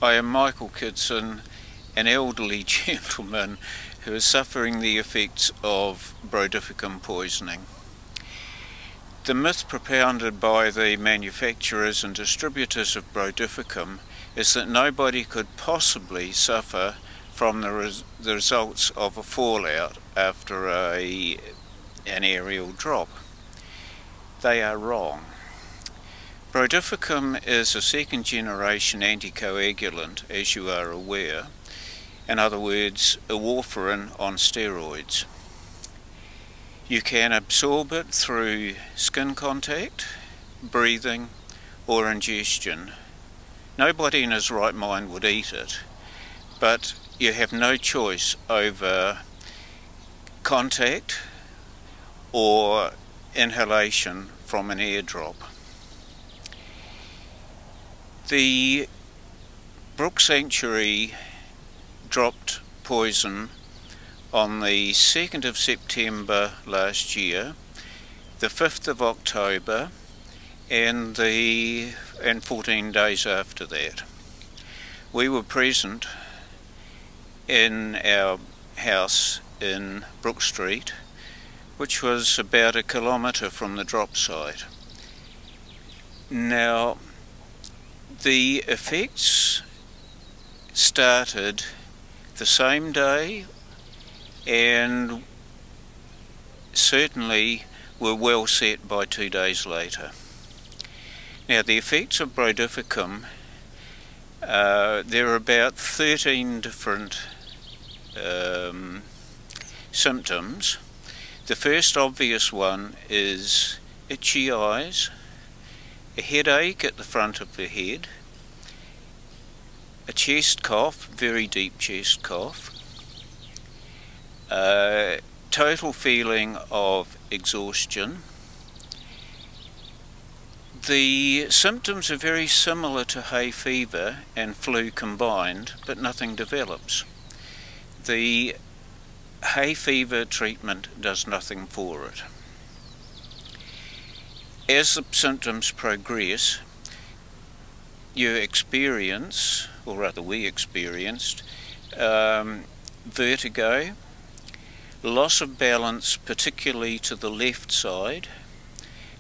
I am Michael Kidson, an elderly gentleman who is suffering the effects of Brodifacoum poisoning. The myth propounded by the manufacturers and distributors of Brodifacoum is that nobody could possibly suffer from the results of a fallout after an aerial drop. They are wrong. Brodifacoum is a second generation anticoagulant, as you are aware. In other words, a warfarin on steroids. You can absorb it through skin contact, breathing, or ingestion. Nobody in his right mind would eat it, but you have no choice over contact or inhalation from an airdrop. The Brook Sanctuary dropped poison on the 2nd of September last year, the 5th of October, and 14 days after that. We were present in our house in Brook Street, which was about 1 kilometre from the drop site. Now, the effects started the same day and certainly were well set by 2 days later. Now, the effects of Brodifacoum, there are about 13 different symptoms. The first obvious one is itchy eyes, a headache at the front of the head, a chest cough, very deep chest cough, total feeling of exhaustion. The symptoms are very similar to hay fever and flu combined, but nothing develops. The hay fever treatment does nothing for it. As the symptoms progress, you experience, or rather we experienced, vertigo, loss of balance particularly to the left side,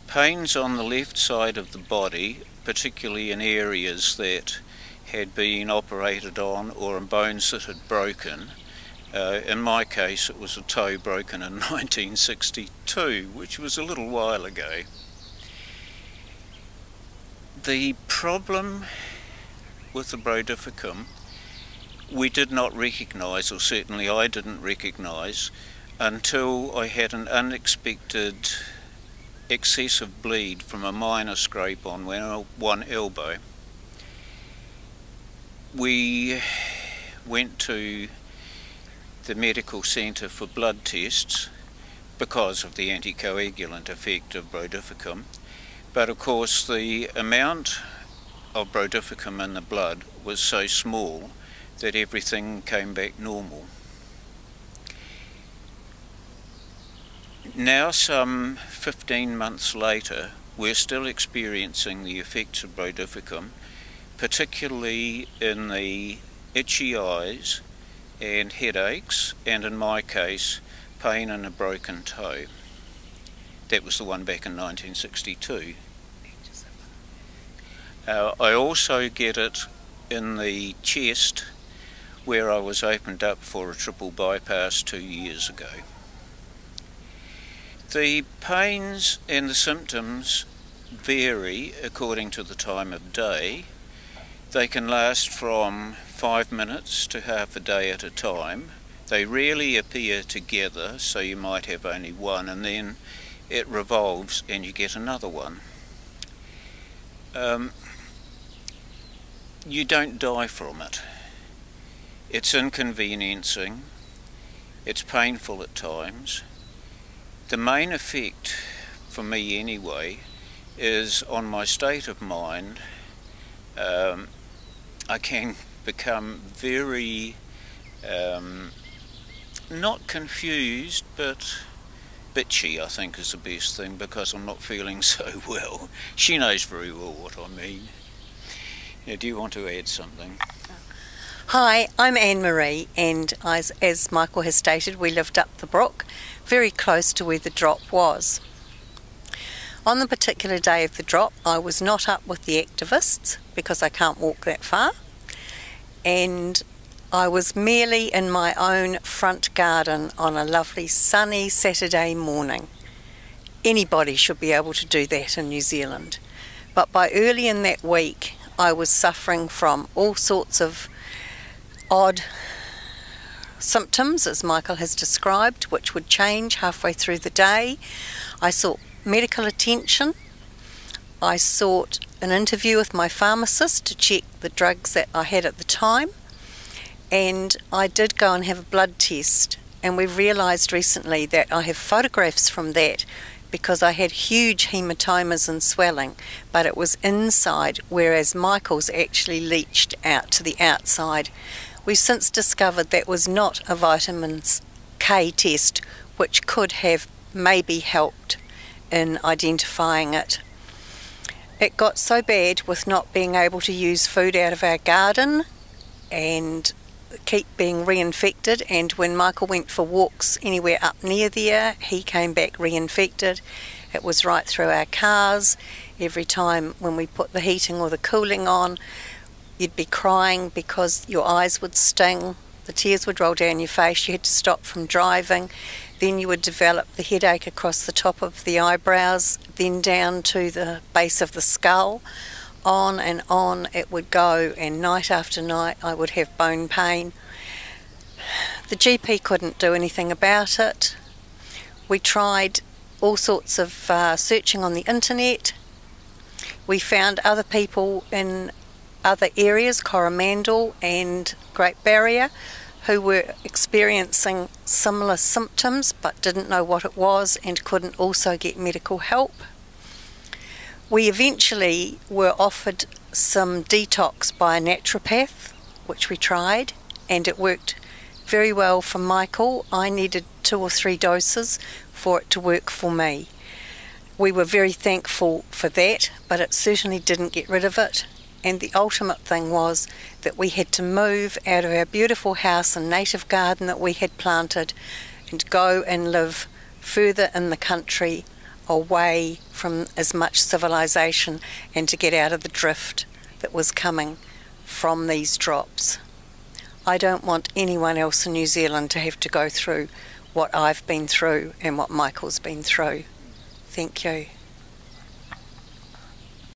pains on the left side of the body, particularly in areas that had been operated on or in bones that had broken. In my case it was a toe broken in 1962, which was a little while ago. The problem with the Brodifacoum we did not recognise, or certainly I didn't recognise, until I had an unexpected excessive bleed from a minor scrape on one elbow. We went to the medical centre for blood tests because of the anticoagulant effect of Brodifacoum, but of course the amount of Brodifacoum in the blood was so small that everything came back normal. Now, some 15 months later, we're still experiencing the effects of Brodifacoum, particularly in the itchy eyes and headaches, and in my case, pain in a broken toe. That was the one back in 1962. I also get it in the chest, where I was opened up for a triple bypass 2 years ago. The pains and the symptoms vary according to the time of day. They can last from 5 minutes to half a day at a time. They rarely appear together, so you might have only one, and then it revolves and you get another one. You don't die from it. It's inconveniencing, it's painful at times. The main effect, for me anyway, is on my state of mind. I can become very, not confused, but bitchy, I think is the best thing, because I'm not feeling so well. She knows very well what I mean. Yeah, do you want to add something? Hi, I'm Anne-Marie, and as Michael has stated, we lived up the brook, very close to where the drop was. On the particular day of the drop, I was not up with the activists because I can't walk that far, and I was merely in my own front garden on a lovely sunny Saturday morning. Anybody should be able to do that in New Zealand. But by early in that week, I was suffering from all sorts of odd symptoms, as Michael has described, which would change halfway through the day. I sought medical attention. I sought an interview with my pharmacist to check the drugs that I had at the time, and I did go and have a blood test, and we've realised recently that I have photographs from that because I had huge haematomas and swelling, but it was inside, whereas Michael's actually leached out to the outside. We've since discovered that was not a vitamin K test, which could have maybe helped in identifying it. It got so bad with not being able to use food out of our garden and keep being reinfected, and when Michael went for walks anywhere up near there, he came back reinfected. It was right through our cars. Every time when we put the heating or the cooling on, you'd be crying because your eyes would sting, the tears would roll down your face, you had to stop from driving, then you would develop the headache across the top of the eyebrows, then down to the base of the skull. On and on it would go, and night after night I would have bone pain. The GP couldn't do anything about it. We tried all sorts of searching on the internet. We found other people in other areas, Coromandel and Great Barrier, who were experiencing similar symptoms but didn't know what it was and couldn't also get medical help. We eventually were offered some detox by a naturopath, which we tried, and it worked very well for Michael. I needed 2 or 3 doses for it to work for me. We were very thankful for that, but it certainly didn't get rid of it. And the ultimate thing was that we had to move out of our beautiful house and native garden that we had planted and go and live further in the country, away from as much civilization, and to get out of the drift that was coming from these drops. I don't want anyone else in New Zealand to have to go through what I've been through and what Michael's been through. Thank you.